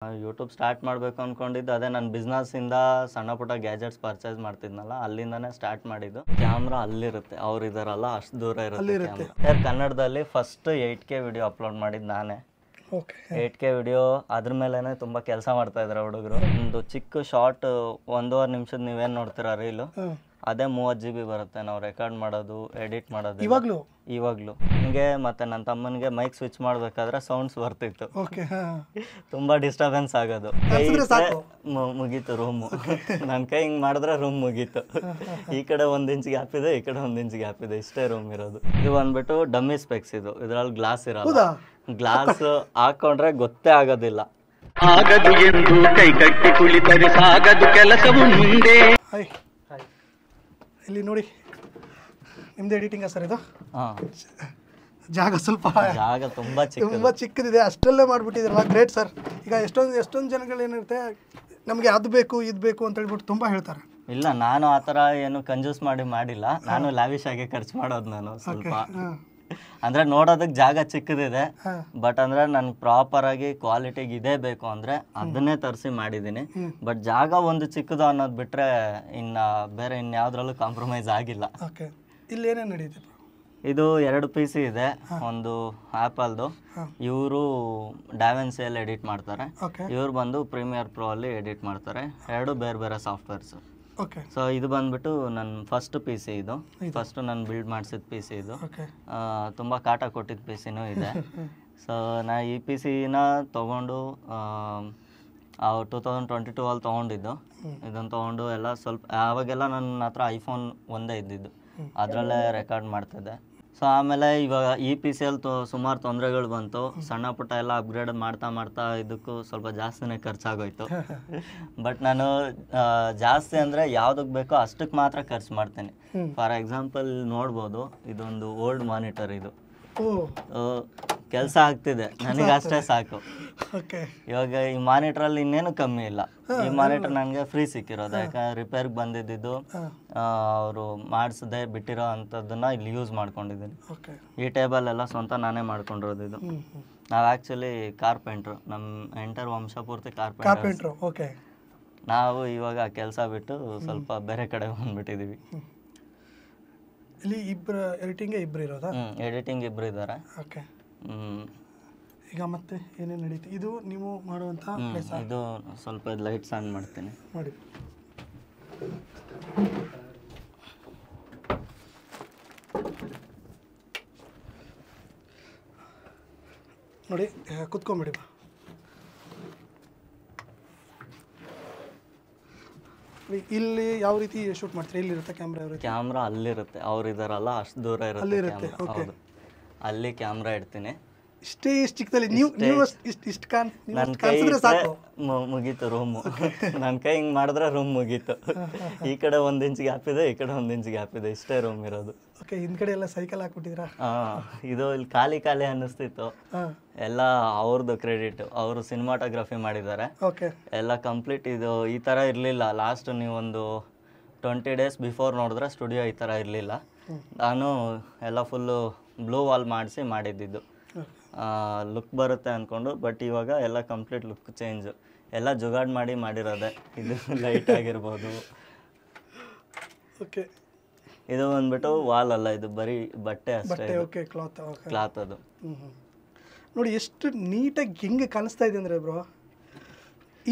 YouTube start ಮಾಡಬೇಕು ಅಂದ್ಕೊಂಡಿದ್ದು ಅದೇ ನನ್ನ ಬಿಸ್ನೆಸ್ಸಿಂದ ಸಣ್ಣ ಪುಟ್ಟ ಗ್ಯಾಜೆಟ್ಸ್ ಪರ್ಚೇಸ್ ಮಾಡ್ತಿದ್ನಲ್ಲ ಅಲ್ಲಿಂದನೇ ಸ್ಟಾರ್ಟ್ ಮಾಡಿದ್ದು. ಕ್ಯಾಮ್ರಾ ಅಲ್ಲಿರುತ್ತೆ, ಅವ್ರು ಇದಾರಲ್ಲ ಅಷ್ಟು ದೂರ ಇರುತ್ತೆ. ಕನ್ನಡದಲ್ಲಿ ಫಸ್ಟ್ 8K ವಿಡಿಯೋ ಅಪ್ಲೋಡ್ ಮಾಡಿದ್ದು ನಾನೇ. 8K ವಿಡಿಯೋ ಅದ್ರ ಮೇಲೇ ತುಂಬ ಕೆಲಸ ಮಾಡ್ತಾ ಇದ್ದಾರೆ ಹುಡುಗರು. ಒಂದು ಚಿಕ್ಕ ಶಾರ್ಟ್ 1.5 ನಿಮಿಷದ ನೀವೇನು ನೋಡ್ತೀರಾ ರೀಲು, ಅದೇ 30 GB ಬರುತ್ತೆ. ನಾವು ರೆಕಾರ್ಡ್ ಮಾಡೋದು, ಎಡಿಟ್ ಮಾಡೋದು ಇವಾಗಲೂ ನನಗೆ ಮತ್ತು ನನ್ನ ತಮ್ಮನಿಗೆ ಮೈಕ್ ಸ್ವಿಚ್ ಮಾಡಬೇಕಾದ್ರೆ ಸೌಂಡ್ಸ್ ಬರ್ತಿತ್ತು, ತುಂಬ ಡಿಸ್ಟರ್ಬೆನ್ಸ್ ಆಗೋದು. ಮುಗೀತು ರೂಮು. ನನ್ನ ಕೈ ಹಿಂಗೆ ಮಾಡಿದ್ರೆ ರೂಮ್ ಮುಗೀತು. ಈ ಕಡೆ 1 ಇಂಚ್ ಗ್ಯಾಪ್ ಇದೆ, ಈ ಕಡೆ 1 ಇಂಚ್ ಗ್ಯಾಪ್ ಇದೆ, ಇಷ್ಟೇ ರೂಮ್ ಇರೋದು. ಇದು ಬಂದ್ಬಿಟ್ಟು ಡಮ್ಮಿ ಸ್ಪೆಕ್ಸ್. ಇದ್ರಲ್ಲಿ ಗ್ಲಾಸ್ ಇರಲ್ಲ. ಗ್ಲಾಸ್ ಹಾಕೊಂಡ್ರೆ ಗೊತ್ತೇ ಆಗೋದಿಲ್ಲ. ಆಗದು ಎಂದು ಕೈ ಕಟ್ಟಿ ಕುಳಿತರೆ ಸಾಗದು ಕೆಲಸವು ಮುಂದೆ. ಇಲ್ಲಿ ನೋಡಿ, ನಿಮ್ದು ಎಡಿಟಿಂಗ್ ಸರ್ ಇದು? ಹಾಂ, ಜಾಗ ತುಂಬ ಚಿಕ್ಕದಿದೆ, ಅಷ್ಟರಲ್ಲೇ ಮಾಡಿಬಿಟ್ಟಿದ್ದೀರಲ್ಲ, ಗ್ರೇಟ್ ಸರ್. ಈಗ ಎಷ್ಟೊಂದು ಜನಗಳು ಏನಿರುತ್ತೆ, ನಮಗೆ ಅದು ಬೇಕು ಇದು ಬೇಕು ಅಂತ ಹೇಳ್ಬಿಟ್ಟು ತುಂಬ ಹೇಳ್ತಾರೆ. ಇಲ್ಲ, ನಾನು ಆ ಥರ ಏನು ಕಂಜೂಸ್ ಮಾಡಿಲ್ಲ. ನಾನು ಲ್ಯಾವಿಶ್ ಆಗಿ ಖರ್ಚು ಮಾಡೋದು. ನಾನು ಸ್ವಲ್ಪ ಅಂದರೆ ನೋಡೋದಕ್ಕೆ ಜಾಗ ಚಿಕ್ಕದಿದೆ, ಬಟ್ ಅಂದರೆ ನನ್ಗೆ ಪ್ರಾಪರಾಗಿ ಕ್ವಾಲಿಟಿಗೆ ಇದೇ ಬೇಕು ಅಂದರೆ ಅದನ್ನೇ ತರಿಸಿ ಮಾಡಿದ್ದೀನಿ. ಬಟ್ ಜಾಗ ಒಂದು ಚಿಕ್ಕದು ಅನ್ನೋದು ಬಿಟ್ಟರೆ ಇನ್ನು ಬೇರೆ ಇನ್ಯಾವುದ್ರಲ್ಲೂ ಕಾಂಪ್ರಮೈಸ್ ಆಗಿಲ್ಲ. ಇಲ್ಲಿ ಏನೇನು ನಡೀತಿದೆ? ಇದು 2 PC ಇದೆ. ಒಂದು ಆ್ಯಪಲ್ದು, ಇವರು ಡಾವೆನ್ಸಿಯಲ್ಲಿ ಎಡಿಟ್ ಮಾಡ್ತಾರೆ, ಇವ್ರು ಬಂದು ಪ್ರೀಮಿಯರ್ ಪ್ರೋ ಅಲ್ಲಿ ಎಡಿಟ್ ಮಾಡ್ತಾರೆ. 2 ಬೇರೆ ಬೇರೆ ಸಾಫ್ಟ್ವೇರ್ಸ್. ಸೊ ಇದು ಬಂದ್ಬಿಟ್ಟು ನನ್ನ ಫಸ್ಟ್ PC. ಇದು ಫಸ್ಟ್ ನಾನು ಬಿಲ್ಡ್ ಮಾಡಿಸಿದ PC. ಇದು ತುಂಬ ಕಾಟ ಕೊಟ್ಟಿದ್ದ PCನೂ ಇದೆ. ಸೊ ನಾ ಈ PCನ ತೊಗೊಂಡು 2022 ಅಲ್ಲಿ ತೊಗೊಂಡಿದ್ದು. ಇದನ್ನು ತೊಗೊಂಡು ಎಲ್ಲ ಸ್ವಲ್ಪ ಆವಾಗೆಲ್ಲ ನನ್ನ ಹತ್ರ ಐಫೋನ್ ಒಂದೇ ಇದ್ದಿದ್ದು, ಅದರಲ್ಲೇ ರೆಕಾರ್ಡ್ ಮಾಡ್ತಿದ್ದೆ. ಸೊ ಆಮೇಲೆ ಇವಾಗ ಈ PCಯಲ್ಲಿ ಸುಮಾರು ತೊಂದರೆಗಳು ಬಂತು. ಸಣ್ಣ ಪುಟ್ಟ ಎಲ್ಲ ಅಪ್ಗ್ರೇಡ್ ಮಾಡ್ತಾ ಇದಕ್ಕೂ ಸ್ವಲ್ಪ ಜಾಸ್ತಿನೇ ಖರ್ಚಾಗೋಯ್ತು. ಬಟ್ ನಾನು ಜಾಸ್ತಿ ಅಂದರೆ ಯಾವುದಕ್ಕೆ ಬೇಕೋ ಅಷ್ಟಕ್ಕೆ ಮಾತ್ರ ಖರ್ಚು ಮಾಡ್ತೇನೆ. ಫಾರ್ ಎಕ್ಸಾಂಪಲ್ ನೋಡ್ಬೋದು, ಇದೊಂದು ಓಲ್ಡ್ ಮಾನಿಟರ್. ಇದು ಕೆಲಸ ಆಗ್ತಿದೆ, ನನಗೆ ಅಷ್ಟೇ ಸಾಕು. ಇವಾಗ ಈ ಮಾನಿಟ್ರಲ್ಲಿ ಇನ್ನೇನು ಕಮ್ಮಿ ಇಲ್ಲ. ಈ ಮಾನಿಟರ್ ನನಗೆ ಫ್ರೀ ಸಿಕ್ಕಿರೋದು, ಯಾಕಂದ್ರೆ ರಿಪೇರ್ಗೆ ಬಂದಿದ್ದು ಅವರು ಮಾಡಿಸದೆ ಬಿಟ್ಟಿರೋ ಅಂಥದ್ದನ್ನ ಇಲ್ಲಿ ಯೂಸ್ ಮಾಡ್ಕೊಂಡಿದ್ದೀನಿ. ಈ ಟೇಬಲ್ ಎಲ್ಲ ಸ್ವಂತ ನಾನೇ ಮಾಡ್ಕೊಂಡಿರೋದು. ಇದು ನಾವು ಆ್ಯಕ್ಚುಲಿ ಕಾರ್ಪೆಂಟ್ರು, ನಮ್ಮ ಎಂಟರ್ ವಂಶ ಪೂರ್ತಿ ಕಾರ್ಪೆಂಟ್ರು. ನಾವು ಇವಾಗ ಕೆಲಸ ಬಿಟ್ಟು ಸ್ವಲ್ಪ ಬೇರೆ ಕಡೆ ಬಂದ್ಬಿಟ್ಟಿದ್ದೀವಿ. ಇಲ್ಲಿ ಎಡಿಟಿಂಗ್ ಇರೋದಾ? ಎಡಿಟಿಂಗ್ ಇಬ್ರು ಇದ್ದಾರೆ. ಈಗ ಮತ್ತೆ ಏನೇನು ನಡೀತಿ? ಇದು ನೀವು ಮಾಡುವಂಥ ಇದು ಸ್ವಲ್ಪ ಲೈಟ್ಸ್ ಆನ್ ಮಾಡ್ತೀನಿ ಮಾಡಿ. ನೋಡಿ, ಕುತ್ಕೊಂಬಿಡಿ. ಇಲ್ಲಿ ಯಾವ ರೀತಿ ಶೂಟ್ ಮಾಡ್ತೀರಿ? ಇಲ್ಲಿರುತ್ತೆ ಕ್ಯಾಮ್ರಾ? ಕ್ಯಾಮ್ರಾ ಅಲ್ಲಿರುತ್ತೆ, ಅವ್ರು ಇದಾರಲ್ಲ ಅಷ್ಟು ದೂರ ಇರುತ್ತೆ. ಹೌದು, ಅಲ್ಲಿ ಕ್ಯಾಮ್ರಾ ಇಡ್ತೀನಿ. ಇಷ್ಟೇ ಚಿಕ್ಕದಲ್ಲಿ ನೀವು ಇಷ್ಟು ಮುಗೀತು ರೂಮು. ನನ್ನ ಕೈ ಹಿಂಗೆ ಮಾಡಿದ್ರೆ ರೂಮ್ ಮುಗೀತು. ಈ ಕಡೆ 1 ಇಂಚ್ ಗ್ಯಾಪ್ ಇದೆ, ಈ ಕಡೆ 1 ಇಂಚ್ ಗ್ಯಾಪ್ ಇದೆ, ಇಷ್ಟೇ ರೂಮ್ ಇರೋದು. ಹಿಂದ್ಗಡೆ ಎಲ್ಲ ಸೈಕಲ್ ಹಾಕ್ಬಿಟ್ಟಿದ್ರಾ? ಇದು ಇಲ್ಲಿ ಖಾಲಿ ಅನ್ನಿಸ್ತಿತ್ತು. ಎಲ್ಲ ಅವ್ರದ್ದು ಕ್ರೆಡಿಟ್, ಅವರು ಸಿನಿಮಾಟೋಗ್ರಫಿ ಮಾಡಿದ್ದಾರೆ ಎಲ್ಲ ಕಂಪ್ಲೀಟ್. ಇದು ಈ ಥರ ಇರಲಿಲ್ಲ. ಲಾಸ್ಟ್ ನೀವೊಂದು 20 days ಬಿಫೋರ್ ನೋಡಿದ್ರೆ ಸ್ಟುಡಿಯೋ ಈ ಥರ ಇರಲಿಲ್ಲ. ನಾನು ಎಲ್ಲ ಫುಲ್ಲು ಬ್ಲೂ ವಾಲ್ ಮಾಡಿದ್ದು ಲುಕ್ ಬರುತ್ತೆ ಅಂದ್ಕೊಂಡು. ಬಟ್ ಇವಾಗ ಎಲ್ಲ ಕಂಪ್ಲೀಟ್ ಲುಕ್ ಚೇಂಜು, ಎಲ್ಲ ಜುಗಾಡ್ ಮಾಡಿರೋದೆ. ಇದು ಲೈಟ್ ಆಗಿರ್ಬೋದು. ಇದು ಬಂದ್ಬಿಟ್ಟು ವಾಲ್ ಅಲ್ಲ, ಇದು ಬರೀ ಬಟ್ಟೆ ಅಷ್ಟೇ, ಕ್ಲಾತ್. ಅದು ನೋಡಿ ಎಷ್ಟು ನೀಟಾಗಿ ಹೆಂಗೆ ಕಾಣಿಸ್ತಾ ಇದೆ ಅಂದರೆ ಬ್ರೋ,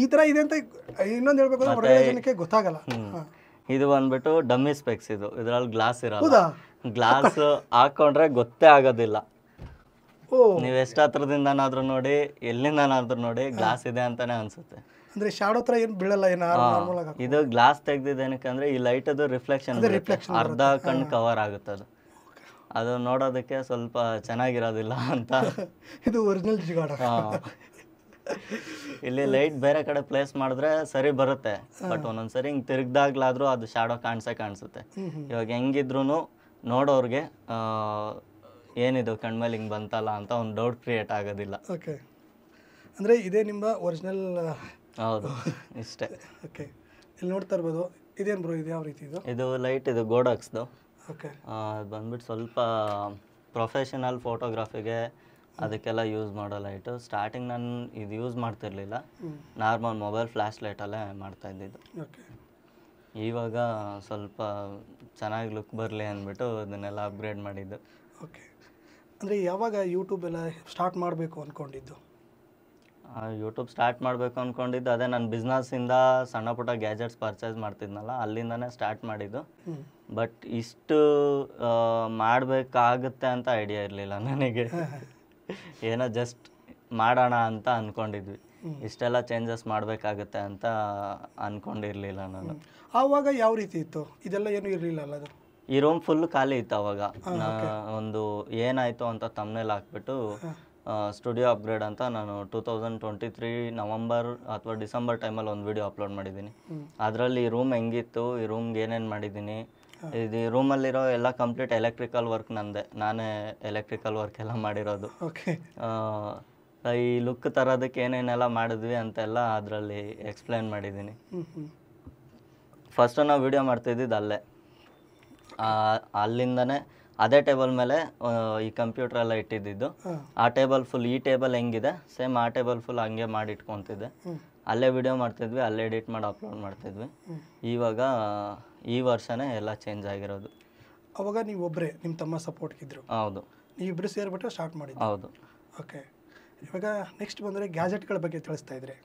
ಈ ಥರ ಇದೆ ಅಂತ ಇನ್ನೊಂದು ಹೇಳ್ಬೇಕು ಅಂದ್ರೆ ಜನಕ್ಕೆ ಗೊತ್ತಾಗಲ್ಲ. ಇದು ಬಂದ್ಬಿಟ್ಟು ಡಮ್ಮಿ ಸ್ಪೆಕ್ಸ್. ಇದ್ರಲ್ಲಿ ಗ್ಲಾಸ್ ಇರಲ್ಲ. ಗ್ಲಾಸ್ ಹಾಕೊಂಡ್ರೆ ಗೊತ್ತೇ ಆಗೋದಿಲ್ಲ. ನೀವು ಎಷ್ಟು ಹತ್ರದಿಂದನಾದ್ರೂ ನೋಡಿ, ಎಲ್ಲಿಂದನಾದ್ರೂ ನೋಡಿ, ಗ್ಲಾಸ್ ಇದೆ ಅಂತಾನೆ ಅನ್ಸುತ್ತೆ. ಅಂದ್ರೆ ಶಾಡೋ ತರ ಏನು ಬೀಳಲ್ಲ. ಇದು ಗ್ಲಾಸ್ ತೆಗ್ದಿದ್ದೇನಕ್ಕಂದ್ರೆ ಈ ಲೈಟ್ ಅದು ರಿಫ್ಲೆಕ್ಷನ್ ಅರ್ಧ ಕಣ್ಣು ಕವರ್ ಆಗುತ್ತೆ. ಅದು ನೋಡೋದಕ್ಕೆ ಸ್ವಲ್ಪ ಚೆನ್ನಾಗಿರೋದಿಲ್ಲ ಅಂತ. ಇದು ಒರಿಜಿನಲ್ ಜಿಗಾಡ. ಇಲ್ಲಿ ಲೈಟ್ ಬೇರೆ ಕಡೆ ಪ್ಲೇಸ್ ಮಾಡಿದ್ರೆ ಸರಿ ಬರುತ್ತೆ, ಬಟ್ ಒಂದೊಂದ್ಸರಿ ಹಿಂಗೆ ತಿರುಗ್ದಾಗ್ಲಾದ್ರೂ ಅದು ಶಾಡೋ ಕಾಣಿಸುತ್ತೆ. ಇವಾಗ ಹೆಂಗಿದ್ರು ನೋಡೋರ್ಗೆ ಏನಿದು ಕಣ್ಮೇಲೆ ಹಿಂಗೆ ಬಂತಲ್ಲ ಅಂತ ಒಂದು ಡೌಟ್ ಕ್ರಿಯೇಟ್ ಆಗೋದಿಲ್ಲ. ಅಂದರೆ ಇದೇ ನಿಮ್ಮ ಒರಿಜಿನಲ್? ಹೌದು, ಇಷ್ಟೇ. ಇಲ್ಲಿ ನೋಡ್ತಾ ಇರ್ಬೋದು. ಇದೇನು ಬ್ರೋ, ಇದು ಯಾವ ರೀತಿ? ಇದು ಲೈಟ್, ಇದು ಗೋಡಕ್ಸ್ದು. ಬಂದ್ಬಿಟ್ಟು ಸ್ವಲ್ಪ ಪ್ರೊಫೆಷನಲ್ ಫೋಟೋಗ್ರಫಿಗೆ ಅದಕ್ಕೆಲ್ಲ ಯೂಸ್ ಮಾಡೋ ಲೈಟು. ಸ್ಟಾರ್ಟಿಂಗ್ ನಾನು ಇದು ಯೂಸ್ ಮಾಡ್ತಿರ್ಲಿಲ್ಲ, ನಾರ್ಮಲ್ ಮೊಬೈಲ್ ಫ್ಲ್ಯಾಶ್ ಲೈಟಲ್ಲೇ ಮಾಡ್ತಾ ಇದ್ದಿದ್ದು. ಓಕೆ. ಇವಾಗ ಸ್ವಲ್ಪ ಚೆನ್ನಾಗಿ ಲುಕ್ ಬರಲಿ ಅಂದ್ಬಿಟ್ಟು ಅದನ್ನೆಲ್ಲ ಅಪ್ಗ್ರೇಡ್ ಮಾಡಿದ್ದು. ಓಕೆ. ಅಂದರೆ ಯಾವಾಗ ಯೂಟ್ಯೂಬ್ ಎಲ್ಲ ಸ್ಟಾರ್ಟ್ ಮಾಡಬೇಕು ಅಂದ್ಕೊಂಡಿದ್ದು? ಯೂಟ್ಯೂಬ್ ಸ್ಟಾರ್ಟ್ ಮಾಡಬೇಕು ಅಂದ್ಕೊಂಡಿದ್ದು ಅದೇ ನನ್ನ ಬಿಸ್ನೆಸ್ಸಿಂದ ಸಣ್ಣ ಪುಟ್ಟ ಗ್ಯಾಜೆಟ್ಸ್ ಪರ್ಚೇಸ್ ಮಾಡ್ತಿದ್ನಲ್ಲ, ಅಲ್ಲಿಂದನೇ ಸ್ಟಾರ್ಟ್ ಮಾಡಿದ್ದು. ಬಟ್ ಇಷ್ಟು ಮಾಡಬೇಕಾಗುತ್ತೆ ಅಂತ ಐಡಿಯಾ ಇರಲಿಲ್ಲ ನನಗೆ. ಏನೋ ಜಸ್ಟ್ ಮಾಡೋಣ ಅಂತ ಅಂದ್ಕೊಂಡಿದ್ವಿ. ಇಷ್ಟೆಲ್ಲ ಚೇಂಜಸ್ ಮಾಡಬೇಕಾಗುತ್ತೆ ಅಂತ ಅಂದ್ಕೊಂಡಿರಲಿಲ್ಲ ನಾನು. ಆವಾಗ ಯಾವ ರೀತಿ ಇತ್ತು? ಇದೆಲ್ಲ ಏನೂ ಇರಲಿಲ್ಲ ಅಲ್ಲ ಅದು? ಈ ರೂಮ್ ಫುಲ್ ಖಾಲಿ ಇತ್ತು ಅವಾಗ. ಒಂದು ಏನಾಯಿತು ಅಂತ ತಮ್ಮನೇಲಿ ಹಾಕ್ಬಿಟ್ಟು ಸ್ಟುಡಿಯೋ ಅಪ್ಗ್ರೇಡ್ ಅಂತ ನಾನು 2023 ನವಂಬರ್ ಅಥವಾ ಡಿಸೆಂಬರ್ ಟೈಮಲ್ಲಿ ಒಂದು ವಿಡಿಯೋ ಅಪ್ಲೋಡ್ ಮಾಡಿದ್ದೀನಿ. ಅದರಲ್ಲಿ ಈ ರೂಮ್ ಹೆಂಗಿತ್ತು, ಈ ರೂಮ್ಗೆ ಏನೇನು ಮಾಡಿದ್ದೀನಿ, ಇದು ರೂಮಲ್ಲಿರೋ ಎಲ್ಲ ಕಂಪ್ಲೀಟ್ ಎಲೆಕ್ಟ್ರಿಕಲ್ ವರ್ಕ್ ನಾನೇ ಎಲೆಕ್ಟ್ರಿಕಲ್ ವರ್ಕ್ ಎಲ್ಲ ಮಾಡಿರೋದು. ಓಕೆ. ಈ ಲುಕ್ ತರೋದಕ್ಕೆ ಏನೇನೆಲ್ಲ ಮಾಡಿದ್ವಿ ಅಂತೆಲ್ಲ ಅದರಲ್ಲಿ ಎಕ್ಸ್ಪ್ಲೈನ್ ಮಾಡಿದ್ದೀನಿ. ಫಸ್ಟು ನಾವು ವಿಡಿಯೋ ಮಾಡ್ತಿದ್ದಿದ್ದು ಅಲ್ಲೇ, ಅಲ್ಲಿಂದನೇ ಅದೇ ಟೇಬಲ್ ಮೇಲೆ ಈ ಕಂಪ್ಯೂಟರ್ ಎಲ್ಲ ಇಟ್ಟಿದ್ದು. ಆ ಟೇಬಲ್ ಫುಲ್, ಈ ಟೇಬಲ್ ಹೆಂಗಿದೆ ಸೇಮ್ ಆ ಟೇಬಲ್ ಫುಲ್ ಹಂಗೆ ಮಾಡಿ ಇಟ್ಕೊತಿದ್ದೆ. ಅಲ್ಲೇ ವಿಡಿಯೋ ಮಾಡ್ತಿದ್ವಿ, ಅಲ್ಲೇ ಎಡಿಟ್ ಮಾಡಿ ಅಪ್ಲೋಡ್ ಮಾಡ್ತಿದ್ವಿ. ಇವಾಗ ಈ ವರ್ಷನೇ ಎಲ್ಲ ಚೇಂಜ್ ಆಗಿರೋದು. ಅವಾಗ ನೀವು ಒಬ್ಬರೇ, ನಿಮ್ಮ ತಮ್ಮ ಸಪೋರ್ಟ್ಗಿದ್ರು? ಹೌದು, ನೀವಿಬ್ಬರು ಸೇರಿಬಿಟ್ಟು ಸ್ಟಾರ್ಟ್ ಮಾಡಿದ್ದು? ಹೌದು. ಓಕೆ. ಇವಾಗ ನೆಕ್ಸ್ಟ್ ಬಂದರೆ ಗ್ಯಾಜೆಟ್ಗಳ ಬಗ್ಗೆ ತಿಳಿಸ್ತಾ ಇದ್ರಿ.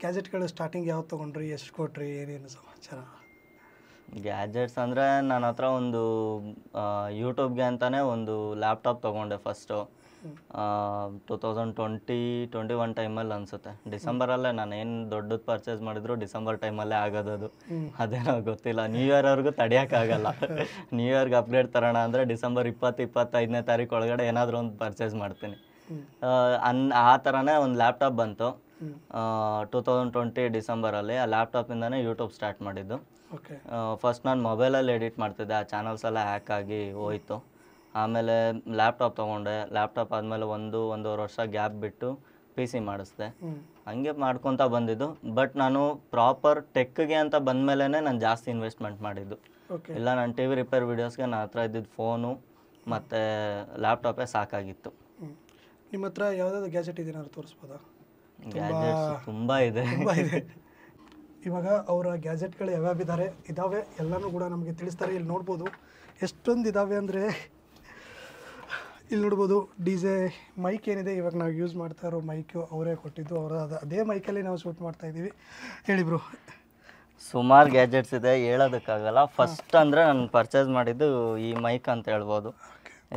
ಗ್ಯಾಜೆಟ್ಗಳು ಸ್ಟಾರ್ಟಿಂಗ್ ಯಾವ್ದು ತೊಗೊಂಡ್ರಿ, ಎಷ್ಟು ಕೊಟ್ರಿ, ಏನೇನು ಸಮಾಚಾರ? ಗ್ಯಾಜೆಟ್ಸ್ ಅಂದರೆ ನನ್ನ ಹತ್ರ ಒಂದು ಯೂಟ್ಯೂಬ್ಗೆ ಅಂತಲೇ ಒಂದು ಲ್ಯಾಪ್ಟಾಪ್ ತೊಗೊಂಡೆ ಫಸ್ಟು. 2021 ಟೈಮಲ್ಲಿ ಅನಿಸುತ್ತೆ, ಡಿಸೆಂಬರಲ್ಲೇ. ನಾನು ಏನು ದೊಡ್ಡದು ಪರ್ಚೇಸ್ ಮಾಡಿದ್ರು ಡಿಸೆಂಬರ್ ಟೈಮಲ್ಲೇ ಆಗೋದದು. ಅದೇನೋ ಗೊತ್ತಿಲ್ಲ, ನ್ಯೂ ಇಯರ್ವರೆಗೂ ತಡೆಯೋಕ್ಕಾಗಲ್ಲ. ನ್ಯೂ ಇಯರ್ಗೆ ಅಪ್ಗ್ರೇಡ್ ತರೋಣ ಅಂದರೆ ಡಿಸೆಂಬರ್ 25ನೇ ತಾರೀಕು ಒಳಗಡೆ ಏನಾದರೂ ಒಂದು ಪರ್ಚೇಸ್ ಮಾಡ್ತೀನಿ. ಆ ಥರನೇ ಒಂದು ಲ್ಯಾಪ್ಟಾಪ್ ಬಂತು 2020 ಡಿಸೆಂಬರಲ್ಲಿ. ಆ ಲ್ಯಾಪ್ಟಾಪಿಂದನೇ ಯೂಟ್ಯೂಬ್ ಸ್ಟಾರ್ಟ್ ಮಾಡಿದ್ದು. ಫಸ್ಟ್ ನಾನು ಮೊಬೈಲಲ್ಲಿ ಎಡಿಟ್ ಮಾಡ್ತಿದ್ದೆ, ಆ ಚಾನಲ್ಸ್ ಎಲ್ಲ ಹ್ಯಾಕ್ ಆಗಿ ಹೋಯಿತು. ಆಮೇಲೆ ಲ್ಯಾಪ್ಟಾಪ್ ತೊಗೊಂಡೆ. ಲ್ಯಾಪ್ಟಾಪ್ ಆದಮೇಲೆ ಒಂದೂವರೆ ವರ್ಷ ಗ್ಯಾಪ್ ಬಿಟ್ಟು PC ಮಾಡಿಸ್ದೆ. ಹಂಗೆ ಮಾಡ್ಕೊತ ಬಂದಿದ್ದು. ಬಟ್ ನಾನು ಪ್ರಾಪರ್ ಟೆಕ್ಗೆ ಅಂತ ಬಂದಮೇಲೆ ನಾನು ಜಾಸ್ತಿ ಇನ್ವೆಸ್ಟ್ಮೆಂಟ್ ಮಾಡಿದ್ದು. ಇಲ್ಲ, ನಾನು TV ರಿಪೇರ್ ವೀಡಿಯೋಸ್ಗೆ ನನ್ನ ಹತ್ರ ಇದ್ದಿದ್ದು ಫೋನು ಮತ್ತು ಲ್ಯಾಪ್ಟಾಪೇ ಸಾಕಾಗಿತ್ತು. ನಿಮ್ಮ ಹತ್ರ ಯಾವುದಾದ್ರು ಗ್ಯಾಜೆಟ್ ಇದೆಯಾ ತೋರಿಸ್ಬೋದಾ? ಗ್ಯಾಜೆಟ್ಸ್ ತುಂಬ ಇದೆ. ಇವಾಗ ಅವರ ಗ್ಯಾಜೆಟ್ಗಳು ಯಾವ್ಯಾವ ಇದ್ದಾವೆ ಎಲ್ಲನೂ ಕೂಡ ನಮಗೆ ತಿಳಿಸ್ತಾರೆ. ಇಲ್ಲಿ ನೋಡ್ಬೋದು ಎಷ್ಟೊಂದು ಇದ್ದಾವೆ ಅಂದರೆ, ಇಲ್ಲಿ ನೋಡ್ಬೋದು DJ ಮೈಕ್ ಏನಿದೆ, ಇವಾಗ ನಾವು ಯೂಸ್ ಮಾಡ್ತಾ ಇರೋ ಮೈಕು ಅವರೇ ಕೊಟ್ಟಿದ್ದು. ಅದೇ ಮೈಕಲ್ಲಿ ನಾವು ಶೂಟ್ ಮಾಡ್ತಾ ಇದ್ದೀವಿ. ಹೇಳಿ ಬ್ರೋ. ಸುಮಾರು ಗ್ಯಾಜೆಟ್ಸ್ ಇದೆ, ಹೇಳೋದಕ್ಕಾಗಲ್ಲ. ಫಸ್ಟ್ ಅಂದರೆ ನಾನು ಪರ್ಚೇಸ್ ಮಾಡಿದ್ದು ಈ ಮೈಕ್ ಅಂತ ಹೇಳ್ಬೋದು.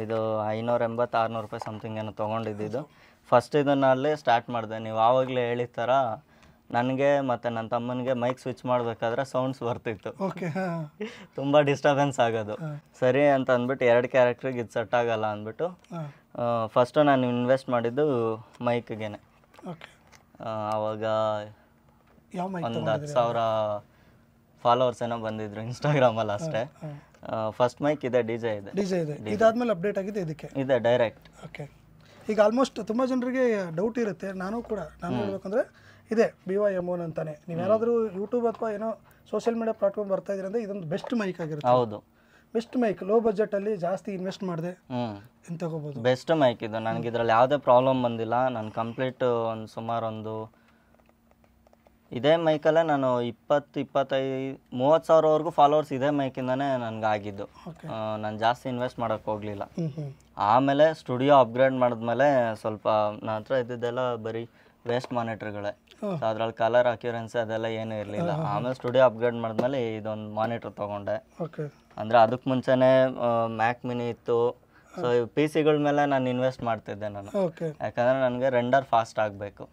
ಇದು 580-600 ರೂಪಾಯಿ ಸಮಥಿಂಗ್ ಏನೋ ತೊಗೊಂಡಿದ್ದು. ಫಸ್ಟ್ ಇದನ್ನು ಅಲ್ಲೇ ಸ್ಟಾರ್ಟ್ ಮಾಡಿದೆ. ನೀವು ಆವಾಗಲೇ ಹೇಳಿದ ಥರ ನನಗೆ ಮತ್ತು ನನ್ನ ತಮ್ಮನಿಗೆ ಮೈಕ್ ಸ್ವಿಚ್ ಮಾಡಬೇಕಾದ್ರೆ ಸೌಂಡ್ಸ್ ಬರ್ತಿತ್ತು. ತುಂಬ ಡಿಸ್ಟರ್ಬೆನ್ಸ್ ಆಗೋದು. ಸರಿ ಅಂತ ಅಂದ್ಬಿಟ್ಟು 2 ಕ್ಯಾರೆಕ್ಟ್ರಿಗೆ ಇದು ಸೆಟ್ ಆಗಲ್ಲ ಅಂದ್ಬಿಟ್ಟು ಫಸ್ಟು ನಾನು ಇನ್ವೆಸ್ಟ್ ಮಾಡಿದ್ದು ಮೈಕ್ಗೇನೆ. ಆವಾಗ ಒಂದು 10,000 ಫಾಲೋವರ್ಸ್ ಏನೋ ಬಂದಿದ್ರು ಇನ್ಸ್ಟಾಗ್ರಾಮಲ್ಲಿ ಅಷ್ಟೇ. ಫಸ್ಟ್ ಮೈಕ್ ಇದೆ, DJ ಇದೆ. ಇದಾದ್ಮೇಲೆ ಅಪ್ಡೇಟ್ ಆಗಿದೆ ಇದಕ್ಕೆ ಇದೆ ಡೈರೆಕ್ಟ್. ಓಕೆ. ಈಗ ಆಲ್ಮೋಸ್ಟ್ ತುಂಬ ಜನರಿಗೆ ಡೌಟ್ ಇರುತ್ತೆ. ನಾನು ಹೇಳ್ಬೇಕಂದ್ರೆ ಇದೆ BYM1 ಅಂತಾನೆ. ನೀವು ಯಾರಾದರೂ ಯೂಟ್ಯೂಬ್ ಅಥವಾ ಏನೋ ಸೋಷಿಯಲ್ ಮೀಡಿಯಾ ಪ್ಲಾಟ್ಫಾರ್ಮ್ ಬರ್ತಾ ಇದ್ರೆ ಅಂದರೆ ಇದೊಂದು ಬೆಸ್ಟ್ ಮೈಕ್ ಆಗಿರುತ್ತೆ. ಹೌದು, ಬೆಸ್ಟ್ ಮೈಕ್. ಲೋ ಬಜೆಟಲ್ಲಿ ಜಾಸ್ತಿ ಇನ್ವೆಸ್ಟ್ ಮಾಡಿದೆ ಅಂತ ತಗೋಬೋದು. ಬೆಸ್ಟ್ ಮೈಕ್ ಇದು. ನನಗೆ ಇದರಲ್ಲಿ ಯಾವುದೇ ಪ್ರಾಬ್ಲಮ್ ಬಂದಿಲ್ಲ. ನಾನು ಕಂಪ್ಲೀಟ್ ಸುಮಾರು ಇದೇ ಮೈಕಲ್ಲೇ ನಾನು 20-25-30 ಸಾವಿರವರೆಗೂ ಫಾಲೋವರ್ಸ್ ಇದೇ ಮೈಕಿಂದನೇ ನನಗೆ ಆಗಿದ್ದು. ನಾನು ಜಾಸ್ತಿ ಇನ್ವೆಸ್ಟ್ ಮಾಡೋಕ್ಕೆ ಹೋಗಲಿಲ್ಲ. ಆಮೇಲೆ ಸ್ಟುಡಿಯೋ ಅಪ್ಗ್ರೇಡ್ ಮಾಡಿದ್ಮೇಲೆ ಸ್ವಲ್ಪ ನನ್ನ ಹತ್ರ ಇದ್ದಿದ್ದೆಲ್ಲ ಬರೀ ವೇಸ್ಟ್ ಮಾನಿಟ್ರ್ಗಳೇ. ಅದ್ರಲ್ಲಿ ಕಲರ್ ಅಕ್ಯುರೆನ್ಸಿ ಅದೆಲ್ಲ ಏನೂ ಇರಲಿಲ್ಲ. ಆಮೇಲೆ ಸ್ಟುಡಿಯೋ ಅಪ್ಗ್ರೇಡ್ ಮಾಡಿದ್ಮೇಲೆ ಇದೊಂದು ಮಾನಿಟ್ರ್ ತೊಗೊಂಡೆ. ಅಂದರೆ ಅದಕ್ಕೆ ಮುಂಚೆನೇ ಮ್ಯಾಕ್ ಮಿನಿ ಇತ್ತು. ಸೊ PC-ಗಳ ಮೇಲೆ ನಾನು ಇನ್ವೆಸ್ಟ್ ಮಾಡ್ತಿದ್ದೆ ನಾನು. ಯಾಕಂದರೆ ನನಗೆ ರೆಂಡರ್ ಫಾಸ್ಟ್ ಆಗಬೇಕು.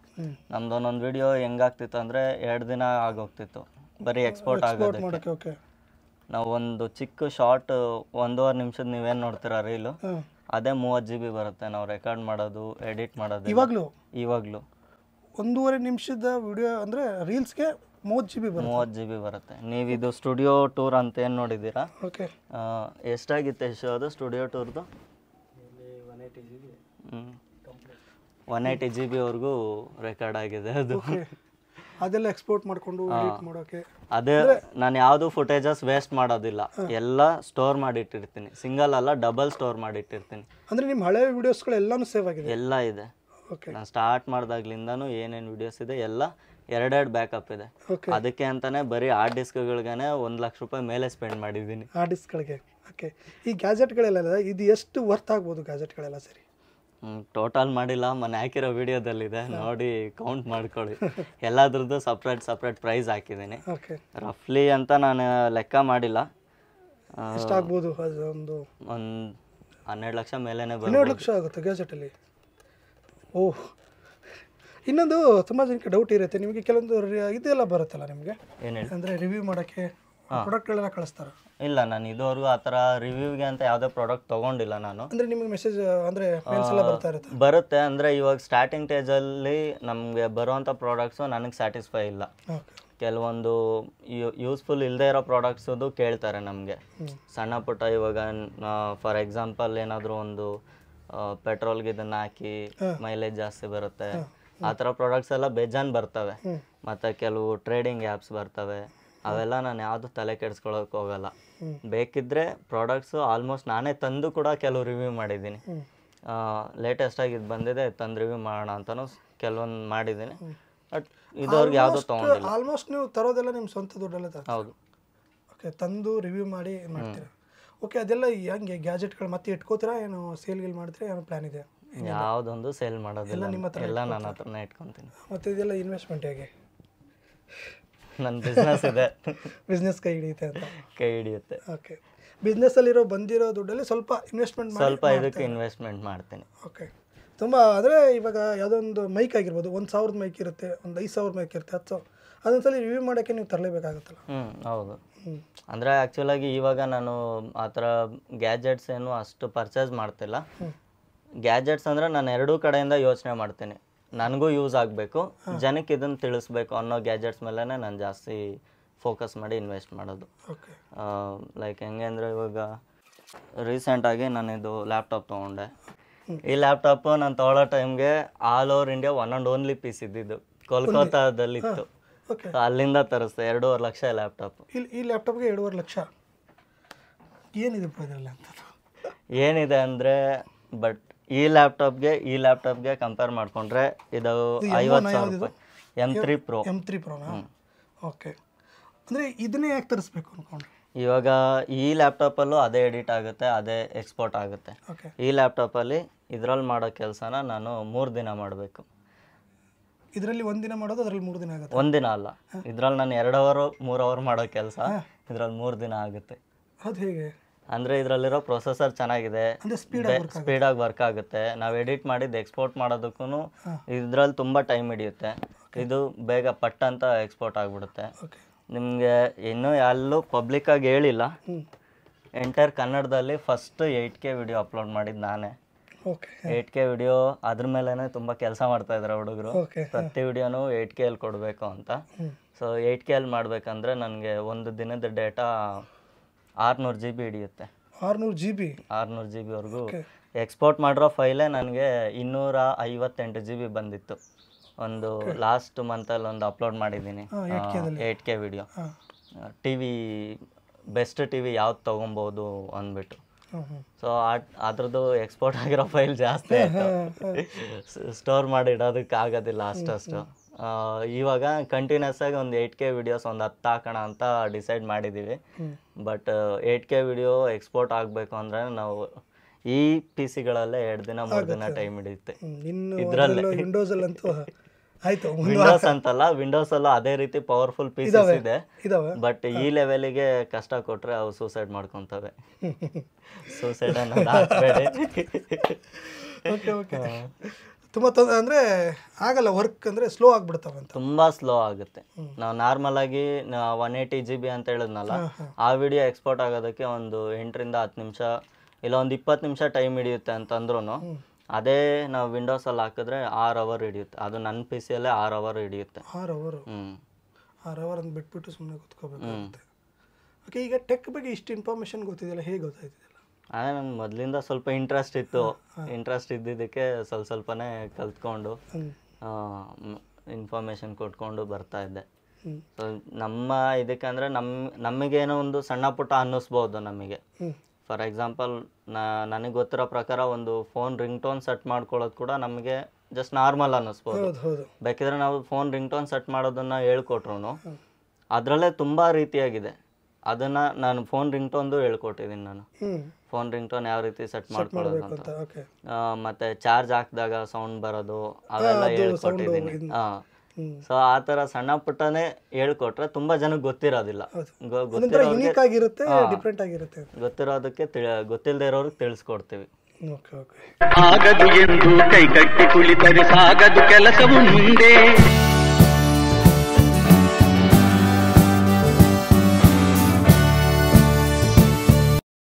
ನಮ್ದು ಒಂದೊಂದು ವಿಡಿಯೋ ಹೆಂಗಾಗ್ತಿತ್ತು ಅಂದರೆ 2 ದಿನ ಆಗೋಗ್ತಿತ್ತು ಬರೀ ಎಕ್ಸ್ಪೋರ್ಟ್ ಆಗೋದಕ್ಕೆ. ನಾವು ಒಂದು ಚಿಕ್ಕ ಶಾರ್ಟ್ 1.5 ನಿಮಿಷದ ನೀವೇನು ನೋಡ್ತೀರಾ ರೀಲು, ಅದೇ 30 GB ಬರುತ್ತೆ ನಾವು ರೆಕಾರ್ಡ್ ಮಾಡೋದು, ಎಡಿಟ್ ಮಾಡೋದು. ಇವಾಗಲೂ 1.5 ನಿಮಿಷದ ವಿಡಿಯೋ ಅಂದರೆ ರೀಲ್ಸ್ಗೆ 30 GB ಬರುತ್ತೆ. ನೀವು ಇದು ಸ್ಟುಡಿಯೋ ಟೂರ್ ಅಂತ ಏನು ನೋಡಿದ್ದೀರಾ? ಎಷ್ಟಾಗಿತ್ತು ಎಷ್ಟು ಅದು ಸ್ಟುಡಿಯೋ ಟೂರ್ದು? 180 GB ವರೆಗೂ ರೆಕಾರ್ಡ್ ಆಗಿದೆ ಅದು. ಅದೆಲ್ಲ ಎಕ್ಸ್ಪೋರ್ಟ್ ಮಾಡ್ಕೊಂಡು ಎಡಿಟ್ ಮಾಡೋಕೆ ಅದೇ ನಾನು ಯಾವುದು ಫುಟೇಜಸ್ ವೇಸ್ಟ್ ಮಾಡೋದಿಲ್ಲ, ಎಲ್ಲ ಸ್ಟೋರ್ ಮಾಡಿಟ್ಟಿರ್ತೀನಿ. ಸಿಂಗಲ್ ಅಲ್ಲ, ಡಬಲ್ ಸ್ಟೋರ್ ಮಾಡಿಟ್ಟಿರ್ತೀನಿ. ಅಂದರೆ ನಿಮ್ಮ ಹಳೆ ವಿಡಿಯೋಸ್ಗಳು ಎಲ್ಲಾನು ಸೇವ್ ಆಗಿದೆ? ಎಲ್ಲ ಇದೆ. ಓಕೆ. ನಾನು ಸ್ಟಾರ್ಟ್ ಮಾಡಿದಾಗ್ಲಿಂದನೂ ಏನೇನು ವಿಡಿಯೋಸ್ ಇದೆ ಎಲ್ಲ ಎರಡೆರಡು ಬ್ಯಾಕಪ್ ಇದೆ. ಅದಕ್ಕೆ ಅಂತಾನೆ ಬರೀ ಹಾರ್ಡ್ ಡಿಸ್ಕ್ಗಳಿಗೇನೆ 1 ಲಕ್ಷ ರೂಪಾಯಿ ಮೇಲೆ ಸ್ಪೆಂಡ್ ಮಾಡಿದ್ದೀನಿ. ಹಾರ್ಡ್ ಡಿಸ್ಕ್ಗಳಿಗೆ. ಓಕೆ. ಈ ಗ್ಯಾಜೆಟ್ಗಳೆಲ್ಲ ಇದು ಎಷ್ಟು ವರ್ತ್ ಆಗ್ಬೋದು ಗ್ಯಾಜೆಟ್ಗಳೆಲ್ಲ ಸರಿ? ಟೋಟಲ್ ಮಾಡಿಲ್ಲ, ಮೊನ್ನೆ ಹಾಕಿರೋ ವಿಡಿಯೋದಲ್ಲಿದೆ, ನೋಡಿ ಕೌಂಟ್ ಮಾಡ್ಕೊಳ್ಳಿ. ಎಲ್ಲದ್ರದ್ದು ಸಪ್ರೇಟ್ ಪ್ರೈಸ್ ಹಾಕಿದ್ದೀನಿ. ಓಕೆ. ರಫ್ಲಿ ಅಂತ ನಾನು ಲೆಕ್ಕ ಮಾಡಿಲ್ಲ. ಎಷ್ಟಾಗ್ಬೋದು? ಒಂದು 12 ಲಕ್ಷ ಮೇಲೇನೆ 12 ಲಕ್ಷ ಆಗುತ್ತೆ ಗ್ಯಾಜೆಟಲ್ಲಿ? ಓಹ್. ಇನ್ನೊಂದು ತುಂಬ ಜನಕ್ಕೆ ಡೌಟ್ ಇರುತ್ತೆ, ನಿಮಗೆ ಕೆಲವೊಂದು ಇದೆಲ್ಲ ಬರುತ್ತಲ್ಲ ನಿಮಗೆ, ಏನು ಹೇಳಿ? ಅಂದರೆ ರಿವ್ಯೂ ಮಾಡೋಕ್ಕೆ ಪ್ರಾಡಕ್ಟ್ಗಳೆಲ್ಲ ಕಳಿಸ್ತಾರೆ? ಇಲ್ಲ, ನಾನು ಇದುವರೆಗೂ ಆ ಥರ ರಿವ್ಯೂಗೆ ಅಂತ ಯಾವುದೇ ಪ್ರಾಡಕ್ಟ್ ತೊಗೊಂಡಿಲ್ಲ ನಾನು. ಅಂದರೆ ನಿಮಗೆ ಮೆಸೇಜ್ ಅಂದರೆ ಮೇಲ್ಸ್ ಎಲ್ಲ ಬರ್ತಾ ಇರುತ್ತೆ? ಬರುತ್ತೆ. ಅಂದರೆ ಇವಾಗ ಸ್ಟಾರ್ಟಿಂಗ್ ಸ್ಟೇಜಲ್ಲಿ ನಮಗೆ ಬರುವಂಥ ಪ್ರಾಡಕ್ಟ್ಸು ನನಗೆ ಸ್ಯಾಟಿಸ್ಫೈ ಇಲ್ಲ. ಕೆಲವೊಂದು ಯೂಸ್ಫುಲ್ ಇಲ್ಲದೆ ಇರೋ ಪ್ರಾಡಕ್ಟ್ಸದು ಕೇಳ್ತಾರೆ ನಮಗೆ. ಸಣ್ಣ ಪುಟ್ಟ ಇವಾಗ ಫಾರ್ ಎಕ್ಸಾಂಪಲ್ ಏನಾದರೂ ಒಂದು ಪೆಟ್ರೋಲ್ಗೆ ಇದನ್ನು ಹಾಕಿ ಮೈಲೇಜ್ ಜಾಸ್ತಿ ಬರುತ್ತೆ, ಆ ಥರ ಪ್ರಾಡಕ್ಟ್ಸ್ ಎಲ್ಲ ಬೇಜಾನ್ ಬರ್ತವೆ. ಮತ್ತು ಕೆಲವು ಟ್ರೇಡಿಂಗ್ ಆ್ಯಪ್ಸ್ ಬರ್ತವೆ, ಅವೆಲ್ಲ ನಾನು ಯಾವುದು ತಲೆ ಕೆಡಿಸ್ಕೊಳ್ಳೋಕೆ ಹೋಗಲ್ಲ. ಬೇಕಿದ್ದರೆ ಪ್ರಾಡಕ್ಟ್ಸು ಆಲ್ಮೋಸ್ಟ್ ನಾನೇ ತಂದು ಕೂಡ ಕೆಲವು ರಿವ್ಯೂ ಮಾಡಿದ್ದೀನಿ. ಲೇಟೆಸ್ಟಾಗಿ ಇದು ಬಂದಿದೆ, ತಂದು ರಿವ್ಯೂ ಮಾಡೋಣ ಅಂತಲೂ ಕೆಲವೊಂದು ಮಾಡಿದ್ದೀನಿ. ಬಟ್ ಇದುವರೆಗೆ ಯಾವುದೂ ತೊಗೊಂಡಿಲ್ಲ. ಆಲ್ಮೋಸ್ಟ್ ನೀವು ತರೋದೆಲ್ಲ ನಿಮ್ಮ ಸ್ವಂತ ದುಡ್ಡಲ್ಲೇ ತರ್ತೀರಾ? ಹೌದು. ಓಕೆ. ತಂದು ರಿವ್ಯೂ ಮಾಡಿ ಮಾಡ್ತೀರಾ? ಓಕೆ. ಅದೆಲ್ಲ ಹೆಂಗೆ ಗ್ಯಾಜೆಟ್ಗಳು ಮತ್ತೆ ಇಟ್ಕೋತೀರಾ, ಏನು ಸೇಲ್ಗಿಲ್ ಮಾಡ್ತೀರಾ, ಏನೋ ಪ್ಲ್ಯಾನ್ ಇದೆ? ಯಾವುದೊಂದು ಸೇಲ್ ಮಾಡೋದಿಲ್ಲ, ನಿಮ್ಮ ಹತ್ರ ಎಲ್ಲ ನನ್ನ ಹತ್ರನೇ ಇಟ್ಕೊತೀನಿ. ಮತ್ತು ಇದೆಲ್ಲ ಇನ್ವೆಸ್ಟ್ಮೆಂಟ್ ಹೇಗೆ? ನನ್ನ ಬಿಸ್ನೆಸ್ ಇದೆ, ಬಿಸ್ನೆಸ್ ಕೈ ಹಿಡಿಯುತ್ತೆ ಅಂತ? ಕೈ ಹಿಡಿಯುತ್ತೆ. ಓಕೆ. ಬಿಸ್ನೆಸ್ಸಲ್ಲಿರೋ ಬಂದಿರೋ ದುಡ್ಡಲ್ಲಿ ಸ್ವಲ್ಪ ಇನ್ವೆಸ್ಟ್ಮೆಂಟ್ ಮಾಡಿ ಸ್ವಲ್ಪ ಇದಕ್ಕೆ ಇನ್ವೆಸ್ಟ್ಮೆಂಟ್ ಮಾಡ್ತೀನಿ. ಓಕೆ. ತುಂಬ ಅಂದರೆ ಇವಾಗ ಯಾವುದೋ ಒಂದು ಮೈಕ್ ಆಗಿರ್ಬೋದು, 1,000 ಮೈಕ್ ಇರುತ್ತೆ, ಒಂದು 5,000 ಮೈಕ್ ಇರುತ್ತೆ, 10,000, ಅದೊಂದ್ಸಲ ರಿವ್ಯೂ ಮಾಡೋಕ್ಕೆ ನೀವು ತರಲೇಬೇಕಾಗುತ್ತಲ್ಲ? ಹೌದು. ಅಂದರೆ ಆ್ಯಕ್ಚುಲಾಗಿ ಇವಾಗ ನಾನು ಆ ಥರ ಗ್ಯಾಜೆಟ್ಸ್ ಏನು ಅಷ್ಟು ಪರ್ಚೇಸ್ ಮಾಡ್ತಿಲ್ಲ. ಗ್ಯಾಜೆಟ್ಸ್ ಅಂದರೆ ನಾನು ಎರಡೂ ಕಡೆಯಿಂದ ಯೋಚನೆ ಮಾಡ್ತೀನಿ. ನನಗೂ ಯೂಸ್ ಆಗಬೇಕು, ಜನಕ್ಕೆ ಇದನ್ನು ತಿಳಿಸ್ಬೇಕು ಅನ್ನೋ ಗ್ಯಾಜೆಟ್ಸ್ ಮೇಲೇ ನಾನು ಜಾಸ್ತಿ ಫೋಕಸ್ ಮಾಡಿ ಇನ್ವೆಸ್ಟ್ ಮಾಡೋದು. ಲೈಕ್ ಹೆಂಗೆ ಅಂದರೆ ಇವಾಗ ರೀಸೆಂಟಾಗಿ ನಾನಿದು ಲ್ಯಾಪ್ಟಾಪ್ ತೊಗೊಂಡೆ. ಈ ಲ್ಯಾಪ್ಟಾಪು ನಾನು ತೊಗೊಳ್ಳೋ ಟೈಮ್ಗೆ all over India one and only piece ಇದ್ದಿದ್ದು ಕೋಲ್ಕತ್ತಾದಲ್ಲಿತ್ತು. ಅಲ್ಲಿಂದ ತರಿಸ್ದೆ. 2.5 ಲಕ್ಷ ಲ್ಯಾಪ್ಟಾಪು. ಈ ಲ್ಯಾಪ್ಟಾಪ್ಗೆ 2.5 ಲಕ್ಷ ಏನಿದೆ ಇದರಲ್ಲಿ ಅಂತ? ಏನಿದೆ ಅಂದರೆ, ಬಟ್ ಈ ಲ್ಯಾಪ್ಟಾಪ್ಗೆ ಕಂಪೇರ್ ಮಾಡಿಕೊಂಡ್ರೆ ಇದು 50,000 ರೂಪಾಯಿ. M3 Pro. M3 Proನಾ? ಓಕೆ. ಅಂದರೆ ಇದನ್ನೇ ಯಾಕೆ ತರಿಸ್ಬೇಕು ಅಂದ್ಕೊಂಡ್ರೆ? ಇವಾಗ ಈ ಲ್ಯಾಪ್ಟಾಪಲ್ಲೂ ಅದೇ ಎಡಿಟ್ ಆಗುತ್ತೆ, ಅದೇ ಎಕ್ಸ್ಪೋರ್ಟ್ ಆಗುತ್ತೆ. ಈ ಲ್ಯಾಪ್ಟಾಪಲ್ಲಿ ಇದರಲ್ಲಿ ಮಾಡೋ ಕೆಲಸನ ನಾನು 3 ದಿನ ಮಾಡಬೇಕು. ಇದರಲ್ಲಿ 1 ದಿನ ಮಾಡೋದು, ಅದರಲ್ಲಿ 3 ದಿನ ಆಗುತ್ತೆ? 1 ದಿನ ಅಲ್ಲ, ಇದರಲ್ಲಿ ನಾನು 2 ಅವರ್ 3 ಅವರ್ ಮಾಡೋ ಕೆಲಸ ಇದರಲ್ಲಿ 3 ದಿನ ಆಗುತ್ತೆ. ಅದು ಹೇಗೆ? ಅಂದರೆ ಇದರಲ್ಲಿರೋ ಪ್ರೊಸೆಸರ್ ಚೆನ್ನಾಗಿದೆ, ಸ್ಪೀಡಾಗಿ ವರ್ಕ್ ಆಗುತ್ತೆ. ನಾವು ಎಡಿಟ್ ಮಾಡಿದ್ದು ಎಕ್ಸ್ಪೋರ್ಟ್ ಮಾಡೋದಕ್ಕೂ ಇದರಲ್ಲಿ ತುಂಬ ಟೈಮ್ ಹಿಡಿಯುತ್ತೆ. ಇದು ಬೇಗ ಪಟ್ ಅಂತ ಎಕ್ಸ್ಪೋರ್ಟ್ ಆಗಿಬಿಡುತ್ತೆ. ನಿಮಗೆ ಇನ್ನೂ ಎಲ್ಲೂ ಪಬ್ಲಿಕ್ಕಾಗಿ ಹೇಳಿಲ್ಲ, ಎಂಟೈರ್ ಕನ್ನಡದಲ್ಲಿ ಫಸ್ಟ್ 8K ವಿಡಿಯೋ ಅಪ್ಲೋಡ್ ಮಾಡಿದ್ದು ನಾನೇ. 8K ವಿಡಿಯೋ, ಅದ್ರ ಮೇಲೇ ತುಂಬ ಕೆಲಸ ಮಾಡ್ತಾ ಇದ್ದಾರೆ ಹುಡುಗರು. ಪ್ರತಿ ವಿಡಿಯೋನು 8Kಲ್ಲಿ ಕೊಡಬೇಕು ಅಂತ. ಸೊ 8Kಲ್ಲಿ ಮಾಡಬೇಕಂದ್ರೆ ನನಗೆ ಒಂದು ದಿನದ ಡೇಟಾ 600 GB ಹಿಡಿಯುತ್ತೆ. 600 GB? 600 GB ಎಕ್ಸ್ಪೋರ್ಟ್ ಮಾಡಿರೋ ಫೈಲೇ ನನಗೆ 258 GB ಬಂದಿತ್ತು. ಒಂದು ಲಾಸ್ಟ್ ಮಂತಲ್ಲಿ ಒಂದು ಅಪ್ಲೋಡ್ ಮಾಡಿದ್ದೀನಿ 8K video. Best T V ಯಾವ್ದು ತೊಗೊಬೋದು ಅಂದ್ಬಿಟ್ಟು. ಸೊ ಅದ್ರದ್ದು ಎಕ್ಸ್ಪೋರ್ಟ್ ಆಗಿರೋ ಫೈಲ್ ಜಾಸ್ತಿ ಆಯಿತು, ಸ್ಟೋರ್ ಮಾಡಿ ಇಡೋದಕ್ಕೆ ಆಗೋದಿಲ್ಲ ಅಷ್ಟು. ಇವಾಗ ಕಂಟಿನ್ಯೂಸ್ ಆಗಿ ಒಂದು 8K ವಿಡಿಯೋಸ್ ಒಂದು 10 ಹಾಕೋಣ ಅಂತ ಡಿಸೈಡ್ ಮಾಡಿದ್ದೀವಿ. ಬಟ್ 8K ವಿಡಿಯೋ ಎಕ್ಸ್ಪೋರ್ಟ್ ಆಗಬೇಕು ಅಂದರೆ ನಾವು ಈ ಪಿ ಸಿಗಳಲ್ಲೇ 2 ದಿನ 3 ದಿನ ಟೈಮ್ ಹಿಡಿಯುತ್ತೆ. ಇದರಲ್ಲಿ ವಿಂಡೋಸ್ ಅಂತಲ್ಲ, ವಿಂಡೋಸಲ್ಲೂ ಅದೇ ರೀತಿ ಪವರ್ಫುಲ್ ಪೀಸಸ್ ಇದೆ. ಬಟ್ ಈ ಲೆವೆಲಿಗೆ ಕಷ್ಟ ಕೊಟ್ಟರೆ ಅವು ಸೂಸೈಡ್ ಮಾಡ್ಕೊತವೆ. ಸೂಸೈಡ್ ಅನ್ನೋದು ಹಾಕ್ಬೇಡಿ. ತುಂಬ ಅಂದರೆ ಆಗಲ್ಲ, ವರ್ಕ್ ಅಂದರೆ ಸ್ಲೋ ಆಗಿಬಿಡ್ತವೆ ಅಂತ. ತುಂಬ ಸ್ಲೋ ಆಗುತ್ತೆ. ನಾವು ನಾರ್ಮಲ್ ಆಗಿ 180 GB ಅಂತ ಹೇಳಿದ್ನಲ್ಲ, ಆ ವಿಡಿಯೋ ಎಕ್ಸ್ಪೋರ್ಟ್ ಆಗೋದಕ್ಕೆ ಒಂದು 8 ರಿಂದ 10 ನಿಮಿಷ ಇಲ್ಲ ಒಂದು 20 ನಿಮಿಷ ಟೈಮ್ ಹಿಡಿಯುತ್ತೆ ಅಂತಂದ್ರೂ, ಅದೇ ನಾವು ವಿಂಡೋಸಲ್ಲಿ ಹಾಕಿದ್ರೆ 6 ಅವರ್ ಹಿಡಿಯುತ್ತೆ. ಅದು ನನ್ನ ಪಿ ಸಿಯಲ್ಲೇ 6 ಅವರ್ ಹಿಡಿಯುತ್ತೆ. 6 ಅವರ್? 6 ಅವರ್ ಅಂತ ಬಿಟ್ಬಿಟ್ಟು ಸುಮ್ಮನೆ ಕೂತ್ಕೋಬೇಕಾಗುತ್ತೆ. ಓಕೆ. ಈಗ ಟೆಕ್ ಬಗ್ಗೆ ಇಷ್ಟು ಇನ್ಫಾರ್ಮೇಷನ್ ಗೊತ್ತಿದೆಯಲ್ಲ, ಹೇಗೆ ಗೊತ್ತಾಯ್ತಿದೆಯಲ್ಲ? ಅದೇ ನಂಗೆ ಮೊದಲಿಂದ ಸ್ವಲ್ಪ ಇಂಟ್ರೆಸ್ಟ್ ಇತ್ತು. ಇಂಟ್ರೆಸ್ಟ್ ಇದ್ದಿದ್ದಕ್ಕೆ ಸ್ವಲ್ಪನೇ ಕಲ್ತ್ಕೊಂಡು ಇನ್ಫಾರ್ಮೇಷನ್ ಕೊಟ್ಕೊಂಡು ಬರ್ತಾ ಇದ್ದೆ. ಹ್ಞೂ ಸೊ ನಮ್ಮ ಇದಕ್ಕಂದರೆ ನಮಗೇನೋ ಒಂದು ಸಣ್ಣ ಪುಟ್ಟ ಅನ್ನಿಸ್ಬೋದು ನಮಗೆ. ಹ್ಞೂ ಫಾರ್ ಎಕ್ಸಾಂಪಲ್ ನನಗೆ ಗೊತ್ತಿರೋ ಪ್ರಕಾರ ಒಂದು ಫೋನ್ ರಿಂಗ್ ಟೋನ್ ಸೆಟ್ ಮಾಡ್ಕೊಳ್ಳೋದು ಕೂಡ ನಮಗೆ ಜಸ್ಟ್ ನಾರ್ಮಲ್ ಅನ್ನಿಸ್ಬೋದು. ಹೌದು ಹೌದು ಬೇಕಿದ್ರೆ ನಾವು ಫೋನ್ ರಿಂಗ್ ಟೋನ್ ಸೆಟ್ ಮಾಡೋದನ್ನು ಹೇಳ್ಕೊಟ್ರು ಅದರಲ್ಲೇ ತುಂಬ ರೀತಿಯಾಗಿದೆ. ಅದನ್ನು ನಾನು ಫೋನ್ ರಿಂಗ್ ಟೋನ್ದು ಹೇಳ್ಕೊಟ್ಟಿದ್ದೀನಿ. ನಾನು ಹ್ಞೂ ಫೋನ್ ರಿಂಗ್ ಟೋನ್ ಯಾವ ರೀತಿ ಸೆಟ್ ಮಾಡ್ಕೊಳ್ಳೋದು ಅಂತ, ಓಕೆ ಮತ್ತೆ ಚಾರ್ಜ್ ಹಾಕಿದಾಗ ಸೌಂಡ್ ಬರೋದು ಅವೆಲ್ಲ ಹೇಳ್ಕೊಟ್ಟಿದ್ದೀನಿ. ಹಾಂ, ಸೊ ಆ ಥರ ಸಣ್ಣ ಪುಟ್ಟನೇ ಹೇಳ್ಕೊಟ್ರೆ ತುಂಬ ಜನಕ್ಕೆ ಗೊತ್ತಿರೋದಿಲ್ಲ. ಯುನೀಕ್ ಆಗಿರುತ್ತೆ, ಡಿಫ್ರೆಂಟ್ ಆಗಿರುತ್ತೆ. ಗೊತ್ತಿರೋದಕ್ಕೆ ಗೊತ್ತಿಲ್ಲದೆ ಇರೋರಿಗೆ ತಿಳಿಸ್ಕೊಡ್ತೀವಿ. ಓಕೆ ಓಕೆ ಆಗದು ಎಂದು ಕೈ ಕಟ್ಟಿ ಕುಳಿತರೆ ಸಾಗದು ಕೆಲಸವು ಮುಂದೆ.